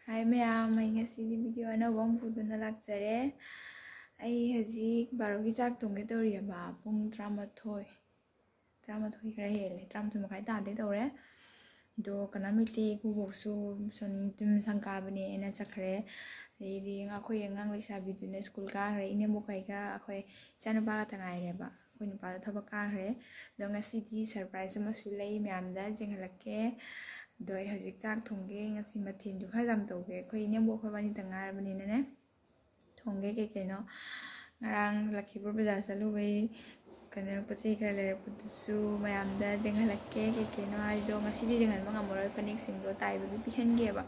Hai ma'am, ay ngasi video anawba ang puduna lakjare. Ay hajik barogi chak tongge tawriyaba pung 13 khara hele 13 makai tade tawre. Do kanamite kuboksu son tum sangkabane ena chakre. Di ngakhoi angang leisabiduna school ka khare ine mokaiga akhoi chanaba ka tangaireba. Akhoi nupa thaba ka khare. Do ngasi di surprise ama sulai ma'am da jenghalakke. Doi hajik chak thongge ngasi mathin ju khajam tawge khoi nyambo khobani tangar bani ne thongge ke keno ngarang lakhipur bazaar chalu bai kana pachai khara lere putusu mayam da jenghalakke ke keno ai do ngasi di jenghan ma ngamoroi phanik sing do tai bagi pihen ge ba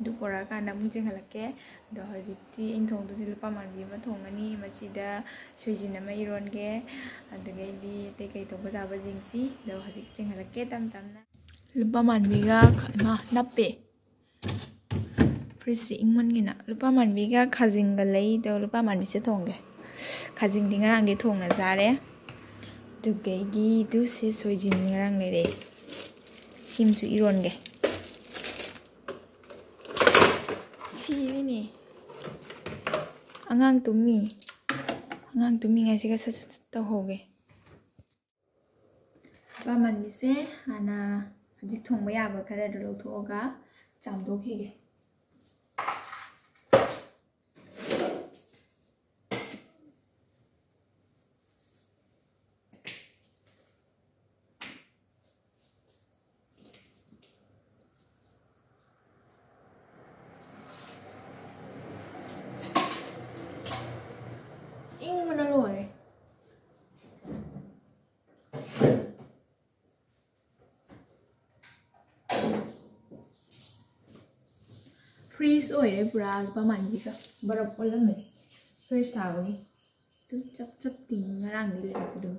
du pora kana mu jenghalakke do hajik ti ingthong du lupa manbi ma thongani machida soijin ama iron ge adugai di te kai to bajaba jingsi do hajik jenghalakke tam tamna lupa manbiga ma nappe frisi ingman gina lupa manbiga khajing ga lei do lupa manbi se thongge khajing di ngarang di thongna jare dugai gi du se soijin ngarang le re simsu iron ge si ni angang tumi ngai se ga sa ta hoge lupa manbi se hana hajik thongba yaba khara do lothoga chamdokhige ing mana loe freeze oire pura lupa manbi ka barap olame freeze thawagi tu chap chap ting ngarang ni le pudu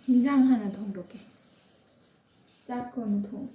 Hinjang hana thongdoke chak kono thong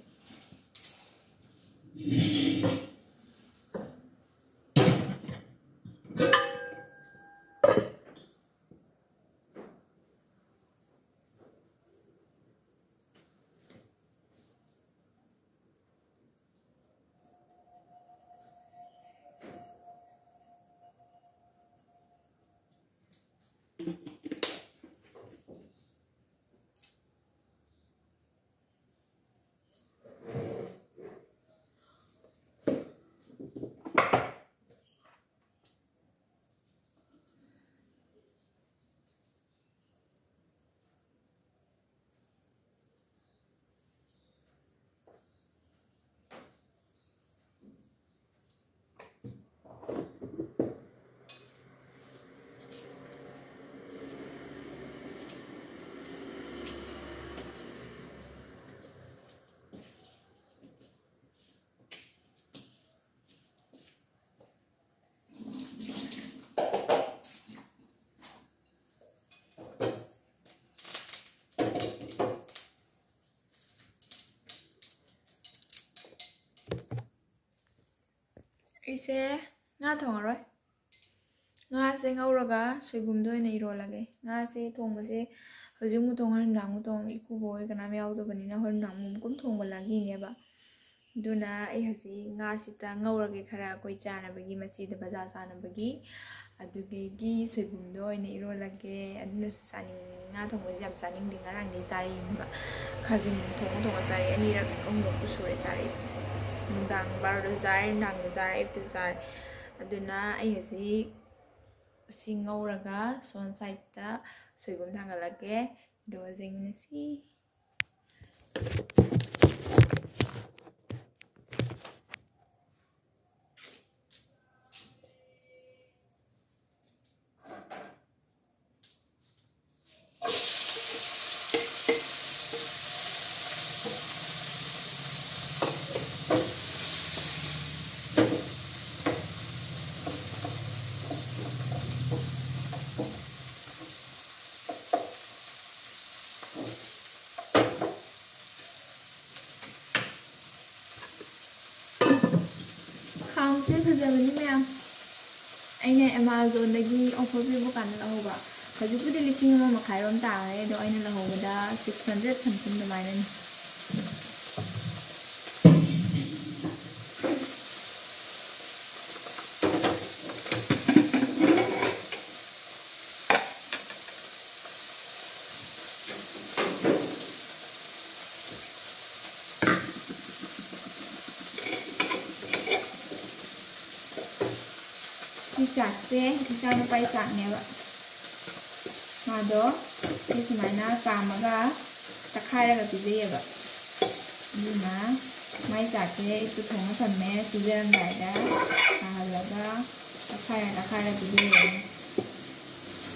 ise nga thongaroi nga se ngauraga soibum do ina irolage nga se thongbase hojung mu thong han mu thong iku boy kana me yaw do banina hon rang mum kum thongba lagi ne ba duna ai hasi nga sita ngaurage khara koi chana bagi machi da baza sana bagi aduge gi soibum do ina irolage aduna sani nga thongba jam saning ding ngarang ni chari ba khajing thong chari ani rak ku sure chari nungdang baro zare nang zare ip zare aduna ai hasi sing ngauraga son side ta soibum thangalage do jing nasi ꯕꯣꯛꯁꯁꯦ ꯐꯖꯕꯅꯤ ꯃꯌꯥꯝ ꯑꯩꯅ ꯑꯦꯃꯥꯖꯣꯟꯗꯒꯤ offer ꯄꯤꯕ ꯀꯥꯟꯗ ꯂꯧꯍꯧꯕ ꯍꯧꯖꯤꯛꯄꯨꯗꯤ 1.5 ꯇꯥꯔꯦ ꯑꯗꯣ ꯑꯩꯅ ꯂꯧꯍꯧꯕꯗ 600 ꯁꯝꯊꯤꯡ ꯑꯗꯨꯃꯥꯏꯅꯅꯤ ꯆꯥꯛꯁꯦ ꯏꯆꯥꯅꯨꯄꯥꯒꯤ ꯆꯥꯛꯅꯦꯕ ꯃꯥꯗꯣ ꯁꯤ ꯁꯨꯃꯥꯏꯅ ꯀꯥꯝꯃꯒ ꯇꯛꯈꯥꯏꯔꯒ ꯄꯤꯖꯩꯌꯦꯕ ꯑꯗꯨꯅ ꯃꯥꯏ ꯆꯥꯛꯁꯦ ꯑꯩꯁꯨ ꯊꯣꯡꯉ ꯊꯝꯃꯦ ꯄꯤꯖꯔꯝꯗꯥꯏꯗ ꯁꯥꯍꯜꯂꯒ ꯇꯛꯈꯥꯏꯔ ꯄꯤꯖꯩꯌꯦ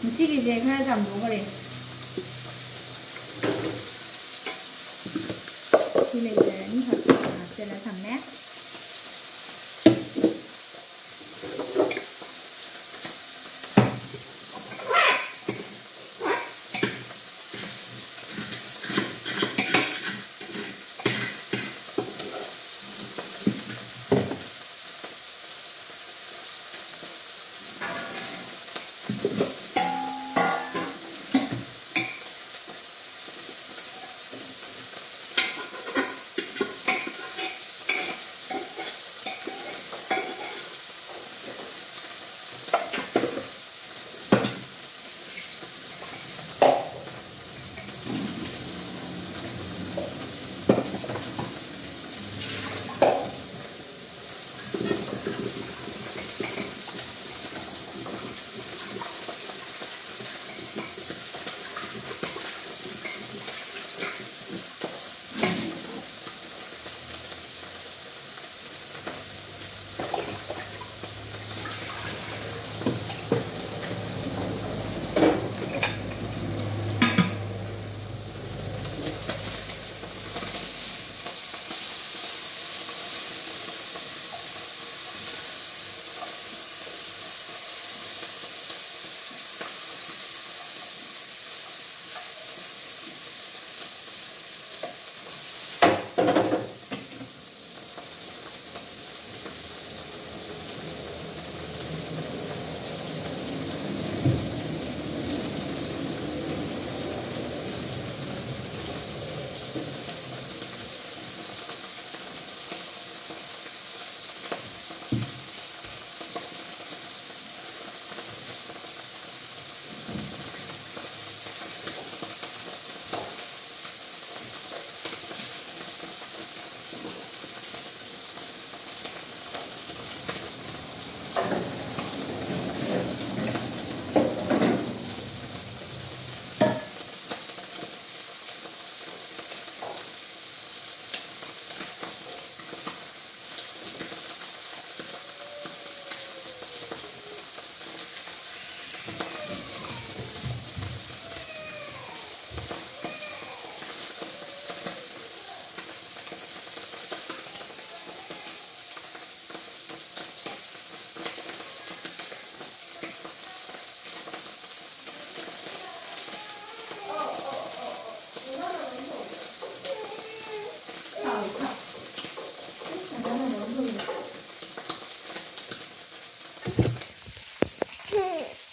ꯉꯁꯤꯒꯤꯁꯦ ꯈꯔ ꯆꯥꯝꯊꯣꯛꯈ꯭ꯔꯦ ꯁꯤ ꯂꯩꯖꯔꯅꯤ ꯍꯥꯞꯆꯤꯜꯂ ꯊꯝꯃꯦ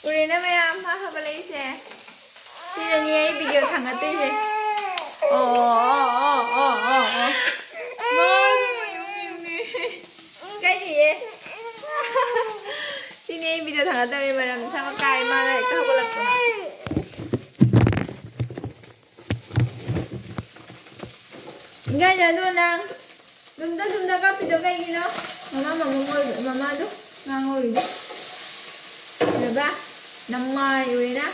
우리는 왜 안 하버리세? 시즌이 비디오 당했듯이. Cái gì vậy? Sini video 당했다며 말하면 sama cái mà lại tao không lực nữa. Enggak jadi nang. Dunda ka video kayak gini. Mama tuh nganggur ini. Diba? Namay uwi na.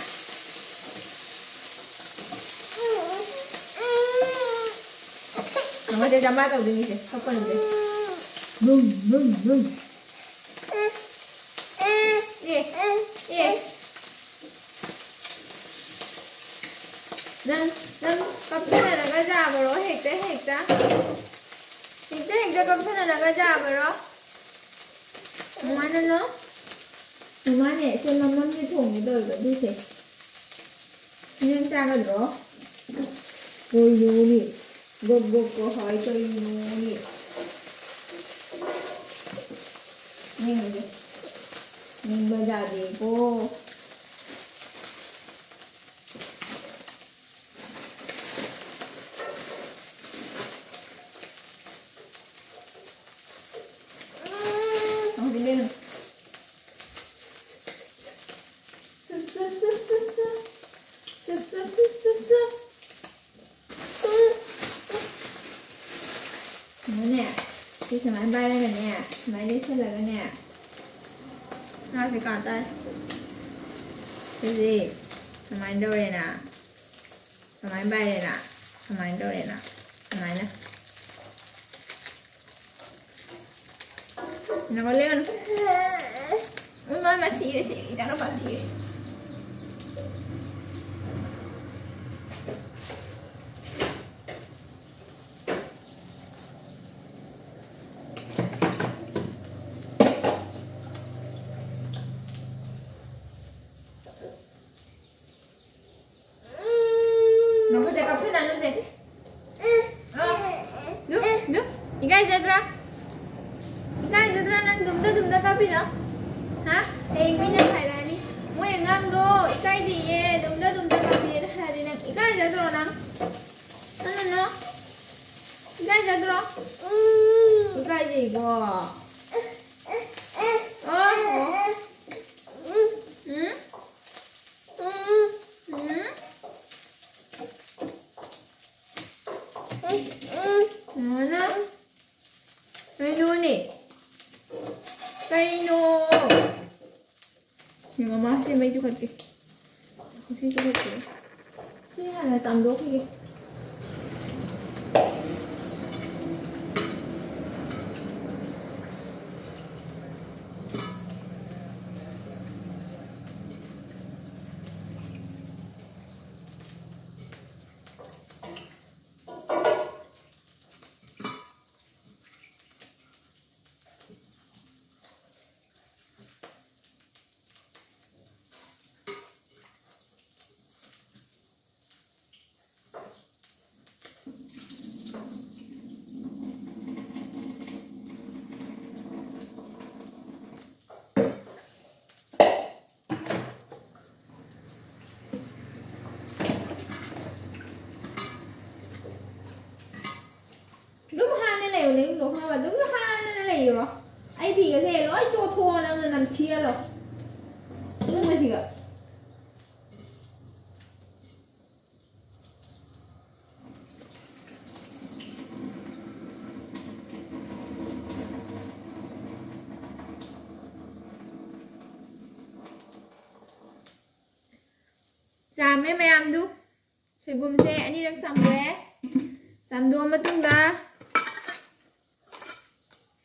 Mama dia jamba tau din ise. Kapan ite? Bum. Ye. Dan kapsana naga jabaro hekta. Hekta kapsana naga jabaro. Mana no? Mana ese mamam ni thong ni doi du se. Nhân cha ga ro. Rồi ni. Gog ko hỏi tôi ni. Nhìn bây giờ thì cô không đi lên nè, đi thằng máy bay đây rồi nè, máy đi xe là nè, nó sẽ còn tay cái gì, thằng máy đâu đây nè, thằng máy bay đây nè, thằng máy đâu đây nè, thằng máy nè, nó có lên, ôi mà xì đấy, xì cho nó vào xì đấy. Tapi no, ha? Minyak Thailand ni, mo yang do, ikai di ye, dumda tapi hari nang ikai jadro nang, no, ikai jadro, ikai di go, mana? Menu ni. Cây nô nhưng mà má xem mấy chú vật kìa không xem chú vật kìa thế hay là tầm đốt kìa lều này đúng không? Và đúng là hai nó lều rồi. Ai bị cái gì nói cho thua nó làm chia rồi. Đúng rồi chị ạ. Sampai mayam tu, sebelum saya ni dah sampai, sampai matang dah.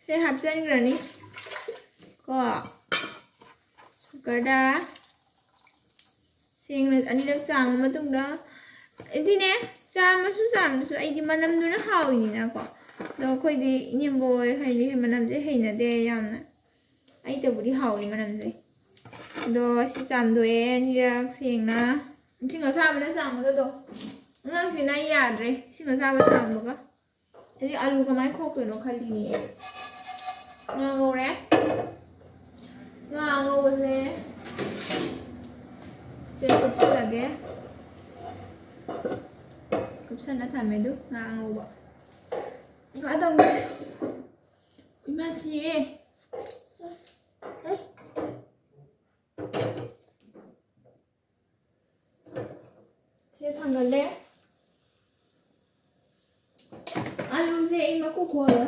Saya habiskan ni, kok, kerja, siang ni dah sampai matang dah. Ini ni, sampai susah, so ini mana tu nak hau ini nak kok. Dah kau ini boy, ini mana tu hanya dia yang na. Ini tu budi hau ini mana tu. Dah si sampai ni dah siang na. Singa sabe na sang mo to. Ngang si na yadre, singa sabe sang mo ka. Edi alu ka mai khok no khali ni. Nga ngo re. Nga ngo se. Se kup lage. Kup san na thame du nga ngo ba. Nga dong re. Ui ma si re. Thằng đấy alu ze ima ku khore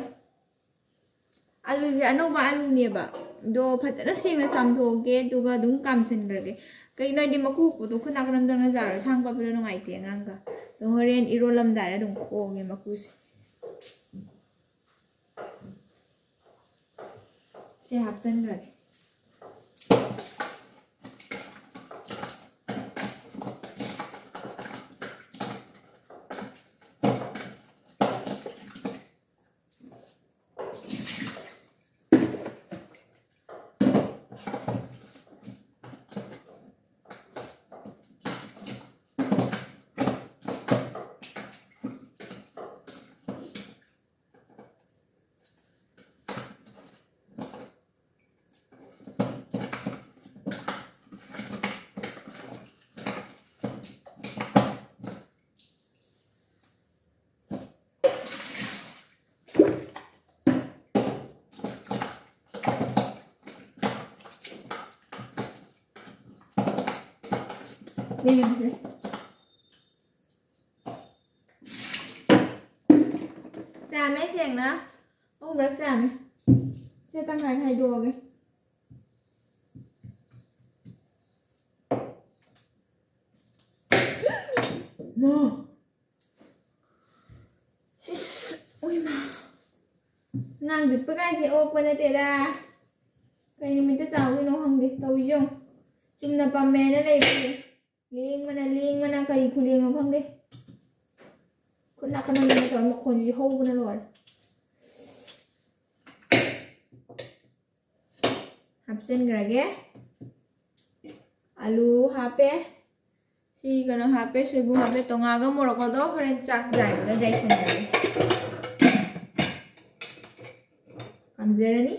alu ze ano ba alu ne ba do phajana sing na cham tho ge tu ga dum kam chen ga ge kai noi di ma ku ko to khuna kram dang na jar thang pa pelo ngai te ngang ga do horen irolam da ra dum kho ge ma ku se hap chen ga นี่จ่าไม่เสียงนะโอ้รักจ่าไหมใช่ตั้งใจไทยดูไงโม่อุ้ยมาnàng biết bữa nay sẽ ô bên đây tệ đa cái này mình sẽ chào cái nó không đi tàu gì không chúng là bà mẹ nó đây liên mà là cái khu liên nó không đi con nào con nào mình chọn một con gì hô con rồi hấp sen gà ghé alu hape si cái nó hape suy bù hape tông à cái một cái đó phải chặt dài nó dài xuống dài Jeremy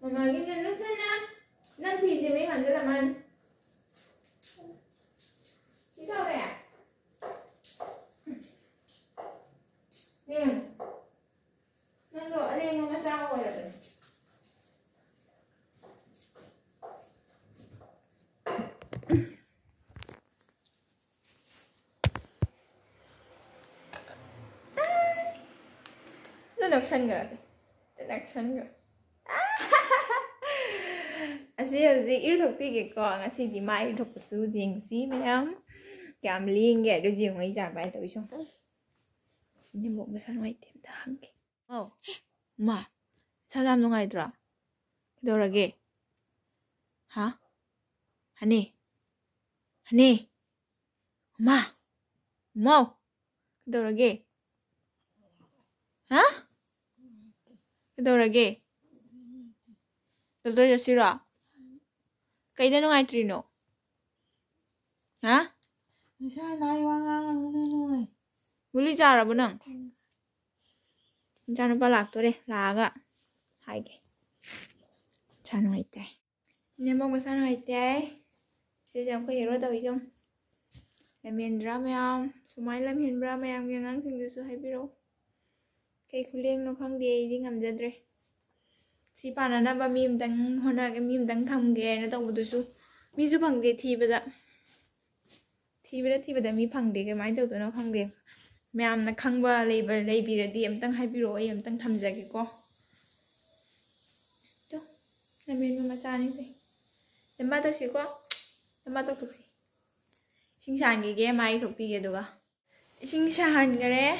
Mama lagi dulu sana. Nanti sih mai hantu raman. Kita apa ya? Nih. Nando, ada yang mama tahu ada. Action kira sih. Action kira. Asih yêu thích cái con asih thì mai yêu thích số gì xí mấy em cảm liên cái đôi gì mấy chả bài tới xong nhưng một cái sao ngoài thêm thằng cái mà sao làm lúc này rồi đâu rồi kì hả Hani mà đâu rồi kì hả đâu rồi kì đâu rồi gì rồi cái đó ai trì nổ hả sao lại quăng ngang rồi guli cha ra bunang cha nó ba lạc tôi đây là gạ hai cái cha nó hay tay nên mong sao nó hay tay sẽ chẳng có gì rồi đâu không làm miền ra mày không số máy làm miền ra mày không ngang từng số hay biết đâu cái khu liên nó không đi ngầm dân rồi si pana na ba mim dang hona cái mim dang tham ge na tông bút su mi su phang de thi bây giờ mi phang de cái máy đầu tụi nó không de mẹ na khang ba lấy bị ra đi em tăng hay bị rồi em tăng tham gia cái co cho làm mình mà cha như thế em bắt được gì quá em bắt được gì sinh sản cái máy thuộc bị cái đó sinh sản cái đấy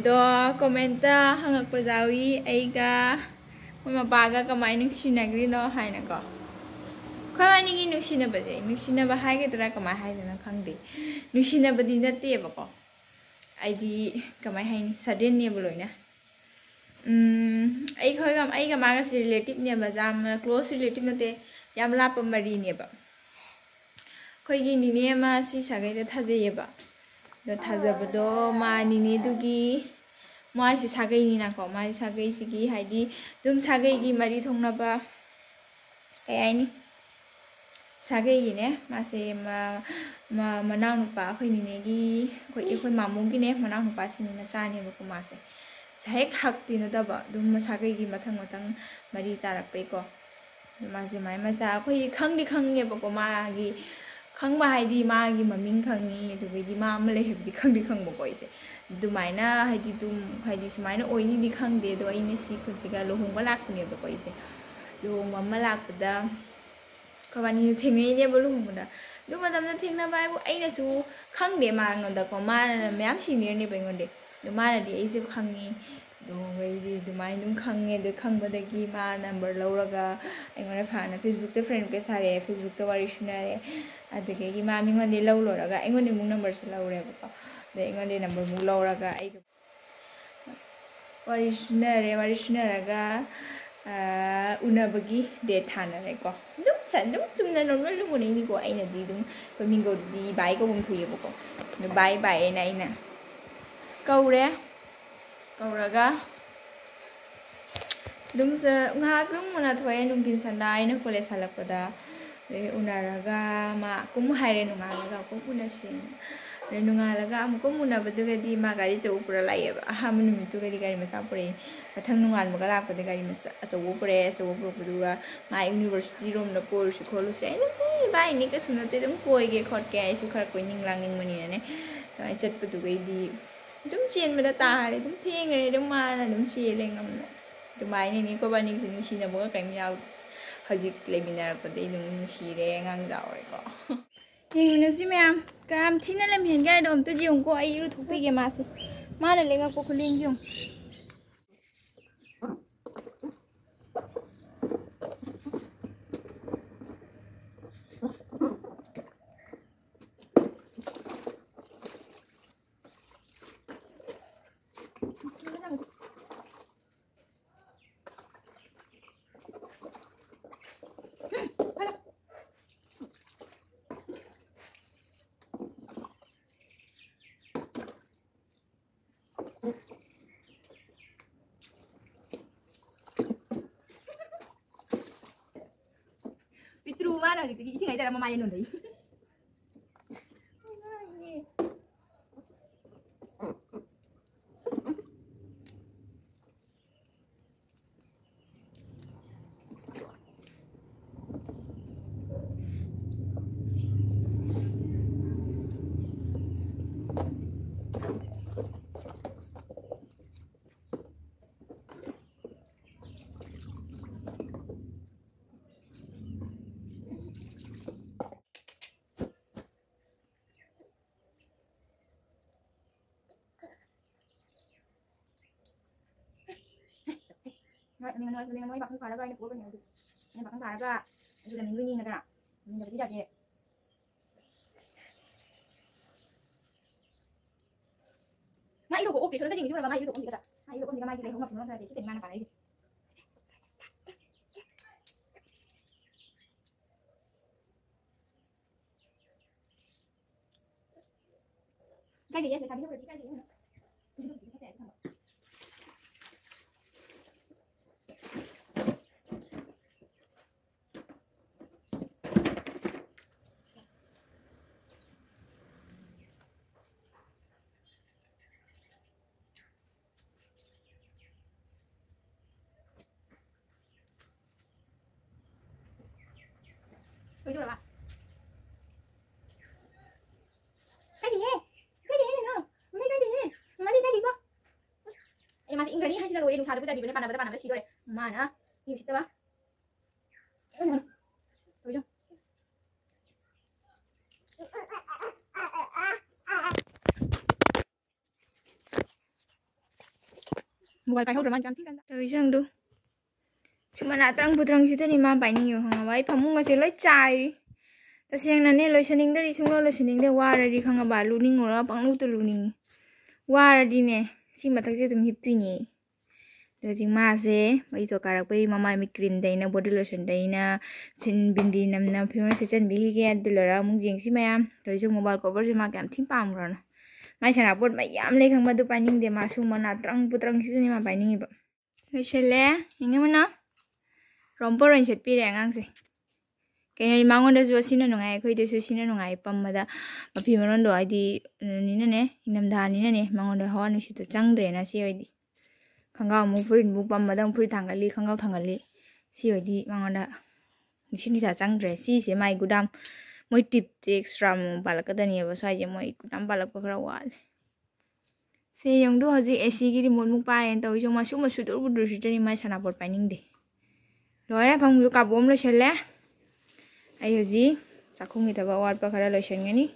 đó comment hangak pa jawi ai ga mama baga kamay nungsinagri no hay na ko khoi ani gi nungsina ba hai ke tara kamay hai na khangdi nungsina ba di na te ba ko ai di kamay hai sudden ne boloi na ai khoi gam ai ga ma ga relative ne ba jam close relative na te yam la pa mari ne ba khoi gi ni ne ma si sa ga ta je ye ba do thaja ba do ma ni ne du gi mai su sagai ni na ko mai sagai sigi haidi dum sagai gi mari thongna ba kai ai ni sagai gi ne ma se ma manang nu pa khoi ni ne gi khoi mamu gi ne manang nu pa sin na sa ni ba ko ma se sai khak ti na da ba dum sagai gi mathang mari tarak pe ko ma se mai ma cha khoi khang ye ba ko ma gi khang ba haidi ma gi maming khang ni du gi ma ma le he di khang ba ko ise दुमाइना हाइदी तुम हाइदी सुमाइना ओइनी दि खंगदे दो आइने सि खुनसिगा लोहोंबा लाकने बा कोइसे लोहोंबा मा लाकदा कबानी थेंगै ने बो लोहोंबा दु मदमना थेंगना बाइबो आइना सु खंगदे मा ngदा को मा म्याम सिनियर ने बेंगोंदे दु माना दि आइजे खंगी दो गइदि दुमाइ नुम खंगे दो खंगबदगी मा नंबर लौरगा आइगोना फाना फेसबुक ते फ्रेंड के सारे फेसबुक ते वारि सुनारे अदगे मा मिंगोंदे लौ लोरगा आइगोंदे मुंग नंबर से लौरे बा इंगोंदे नंबर मु लौरगा आई वारिशनरगा उनबगी डेट थानरे को दुम चुमना नोन लुगुनि नि को आइना दि दुम मिंगो दि बाय को बुम थुये बको बाय ना आइना कौरगा दुम से ngha दुम मना थोय नुंगिन सनाय न कॉलेज हलपदा उनरगा मा कुम हायरे नुंगालगा कुम उनसिन नुंगालगा अमुक मुनबदुगदी मा गाड़ी चौ पुरा लाइएबा अहाम नुमितुगदी गाड़ी मचा पुरे मथंग नुंगालबगा लाकपदे गाड़ी मचा अचौ पुरे पुरबदुगा मा यूनिवर्सिटी रोम न कोरसु खोलुसे बाई नि कसु नते दम कोइगे खटके आइसु खर कोइनिंग लांगिंग मनिने ताइ चटपदुगैदी दम चेनबदा ताहारे दम थेंगरे दम माना दम चेले ngamna दुमाइने नि को बानी नुसिनबगा कैम याव हजिक लेमिनारपदे नुसिरे ngang जावरेको येंगनसि मैम काम थिना लमहेन गाय दम त जिउको आई रु थोपिगे मासे माना लेगा को खुलिंग जिउ Pitru mana gitu, isi nggak ada mama yang nundai. Mình nói bạc không phải là cái của bên này nhưng bạc không phải là dù là mình nguyên nhiên là cái nào mình là cái gì vậy ngay đồ của ok cho nó nhìn chú là ngay đồ của gì cả ngay đồ của gì là ngay cái không ngập nó ra để chứ tiền mang phải gì cái gì vậy thì sao biết được cái gì nữa Ôi rồi bà. Cái gì vậy? Cái gì nữa? Mấy cái gì? Mà đi cái gì vậy? Em mà xin cái này hay là rồi đừng xài được cái gì bên này bạn xí rồi. Mà nè, nhiều xịt ba. Thôi chưa? Mobile cái hậu rồi mà chẳng thích ăn. Thôi chẳng đâu. Cuma nak terang-terang situ ni mah banyak yo hang abai pamung ngasih loi cai. Tapi yang nane loi sening dari sunglo loi sening dari war dari hang abah luning orang pang lu tu luning. War dari ne si matak je tum hip tu ni. Jadi mase bai to karak bai mama mi cream dai na body lotion dai na chin bindi nam na phimar se chan bi ge dulara mung jing si mayam. Tapi jung mobile cover je mak am tim pam ron. Mai sana pot mai yam le hang madu paning de masuk mana terang-terang situ ni mah paning iba. Misalnya ini mana? Romper and should be angse. Can you mangon as was in a nungai, quite a susin and nungai, pamada, a pimerondo ID ninane, in them danine, mangon the horn, she to chang drain as COD. Kanga move for it, move madam pretangally, kanga tangali, COD, mangonda. She is a chang dress, see my good dam. My tip takes from Balakadani was I my good balakora wall. Say young do has the AC mumpa and Tojo Mashuma should return in my son about pining day. Rồi phong lu cặp bom lo chelle ai gì chắc không nghĩ tới bảo vật bakara lo chenne ni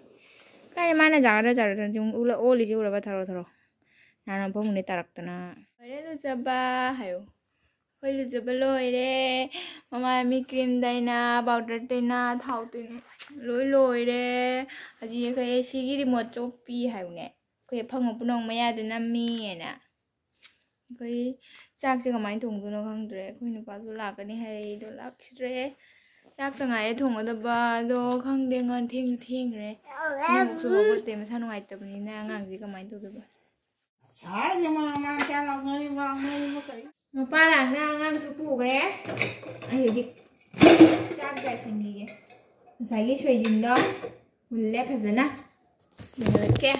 cái mà nó giả ra chúng ula oli chứ ula bắt tharo nana phong ni tarak tana rồi lu jaba hayo rồi lu jaba lo ire mama mi cream dai na powder dai na thau tu loi re aji cái sigi remote chopi hayo ne cái phong một nong maya de na mi na cái chắc sẽ có máy thùng tôi nó không được cái nó bao nhiêu lạc cái này hay đồ lạc chết chắc từ ngày thùng ở đâu ba đồ không để ngon thiên rồi nhưng một số bữa tìm sao ngoài tập này na ngang gì cái máy tôi được sai nhưng mà cha lòng người vào người một cái một ba là na ngang số phụ cái đấy ai hiểu gì chắc cái gì vậy ꯉꯁꯥꯏꯒꯤ ꯁꯣꯏꯖꯤꯟꯗꯣ ꯃꯨꯜꯂꯦ ꯐꯖꯅ ꯌꯦꯡꯍꯜꯂꯛꯀꯦ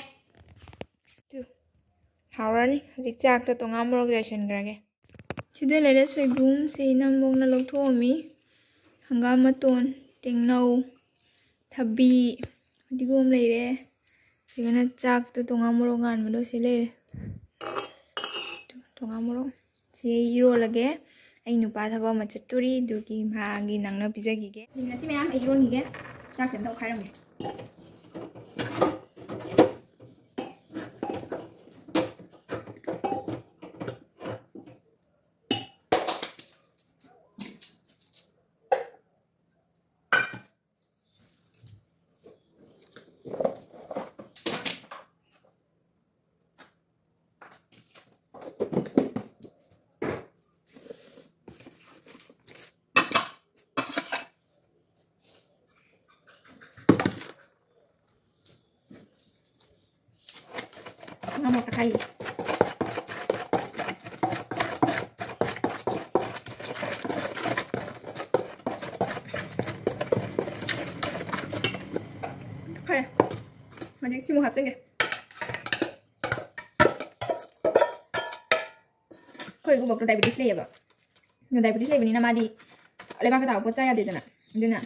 ꯍꯥꯎꯔꯅꯤ ꯍꯧꯖꯤꯛ ꯆꯥꯛꯇ ꯇꯣꯉꯥꯟ ꯃꯣꯔꯣꯛ ꯆꯥꯏꯁꯤꯟꯈ꯭ꯔꯒꯦ ꯁꯤꯗ ꯂꯩꯔꯦ ꯁꯣꯏꯕꯨꯝꯁꯤ ꯅꯝꯕꯣꯡꯅ ꯂꯧꯊꯣꯛꯑꯝꯃꯤ ꯍꯪꯒꯥꯝ ꯃꯇꯣꯟ ꯇꯦꯡꯅꯧ ꯊꯕꯤ ꯐꯗꯤꯒꯣꯝ ꯂꯩꯔꯦ ꯁꯤꯒꯅ ꯆꯥꯛꯇ ꯇꯣꯉꯥꯟ ꯃꯣꯔꯣꯛ ꯉꯥꯟꯕꯗꯣ ꯁꯤ ꯂꯩꯔꯦ ꯇꯣꯉꯥꯟ ꯃꯣꯔꯣꯛ ꯁꯤ ꯏꯔꯣꯜꯂꯒꯦ ꯑꯩ ꯅꯨꯄꯥ ꯊꯕꯛ ꯑꯃ ꯆꯠꯇꯣꯔꯤ ꯑꯗꯨꯒꯤ ꯃꯥꯒꯤ ꯅꯪꯅ ꯄꯤꯖꯈꯤꯒꯦ ꯉꯁꯤ ꯃꯌꯥꯝ ꯑꯩ ꯏꯔꯣꯟꯈꯤꯒꯦ ꯆꯥꯛꯁꯦ ꯑꯝꯇ ꯑꯣꯠꯈꯥꯏꯔꯝꯒꯦ Vamos a cair. Khay. Mình xin một hộp chứ kìa. Khơi của bọc diabetes này vậy. Nhưng diabetes này bên này mà đi lấy bao cái tàu bớt chai đi thế nào.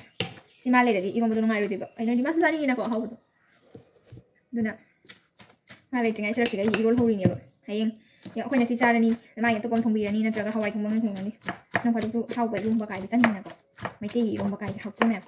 Si mà lấy đi, ibu mau nungai rồi vậy. Ini di mana susah ni nak kau hau tu. Thế nào. Mà lấy tiếng Anh sẽ cái gì luôn hôi nhiều. Hay không? Giờ khơi này si cha ni, mà hiện tôi còn thông bì ni, nên cái Hawaii thông băng thông này. Nó phải tụ hau vậy luôn bao cái chân hình nào. Mấy cái gì luôn bao cái học cái nào.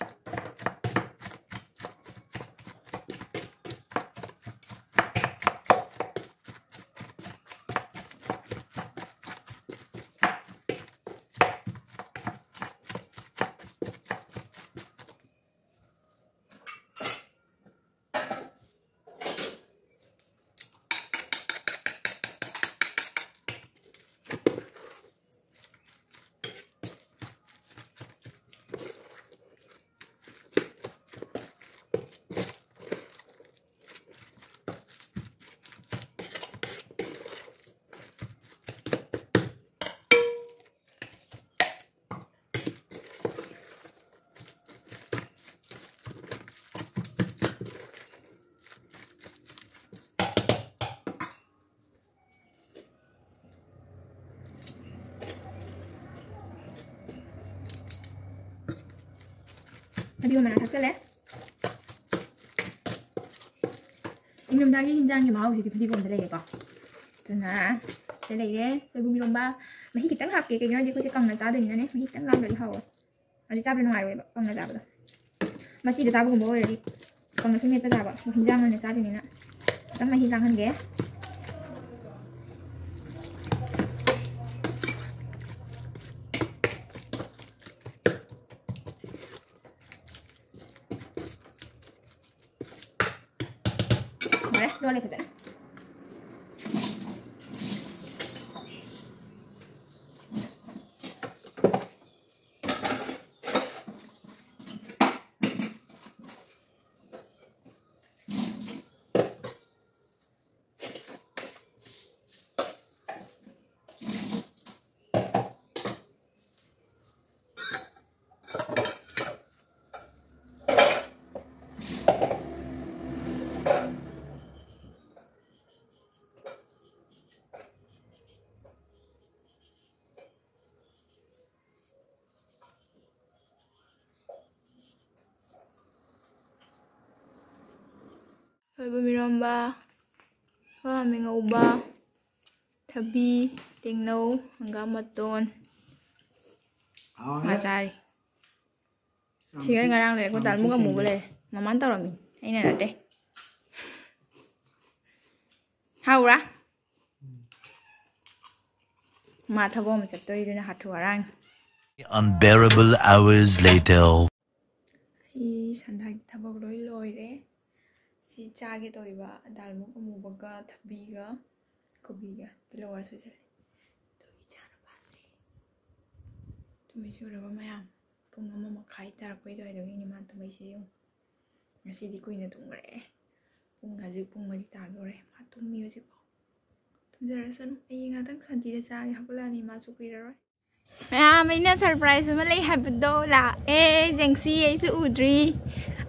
Tadi mana tak selesai? Ingin lagi hinjang yang mau sih tadi pun terlebih kok. Cina, terlebih. Saya bumi lomba. Masih kita ngap ke kira dia kau cakap nak cari ni, masih kita ngap dari hawa. Ada cari nungai web, kau nak cari. Masih ada cari kumbawa dari. Kau nak sini apa cari? Hinjang ni cari ni nak. Tapi masih hinjang kan ke? Dua lagi saja. Miramba, mengubah, tabi, tingnaw, hanggang maton, macari. Sige ngarang le, ko tal mo ka mo boleh, mamantau rami, ini nade. Haura, mata bom macam tu itu na hatu orang. Unbearable hours later. Sandak tabak loi re. Si chage to iba dalmu ko mubaga thabiga kobiga tilawar so chale to ichana pase to mi sura ba mayam pung ama makai tar ko do ni ma to mai se yo ngasi di kuina tungre pung gaji pung mari ta dore ma to mi ji ko tum jara san ai nga tang santi da chage hakula ni ma su kuira roi mayam ina surprise ma lai habdo la jengsi ai su udri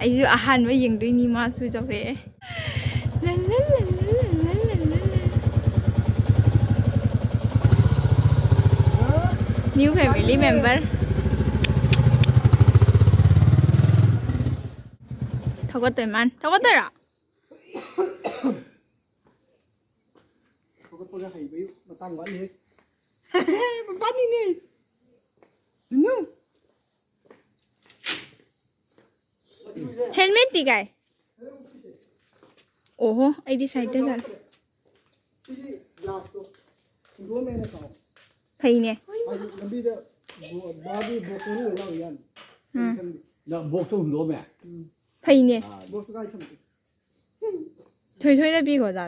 ꯑꯩꯁꯨ ꯑꯍꯥꯟꯕ ꯌꯦꯡꯗꯣꯏꯅꯤ ꯃꯥꯁꯨ ꯆꯥꯎꯔꯛꯑꯦ new family member थगतोय मान थगतोयरा थगतपगा हाइबै मतang वाली पानी ने नु helmet दी गाय ओहो ID side दे जा सिगी ग्लास तो दो मैंने खाओ फैने आज लंबी द बॉडी बोतल लाओ यान 나 목도 넣으면 फैने बोस गाय छम थोई थोई दा बिगो जा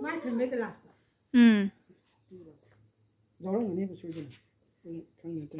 Mai thằng mấy cái lát. 음 저런 의미 보시면 좀 강력 때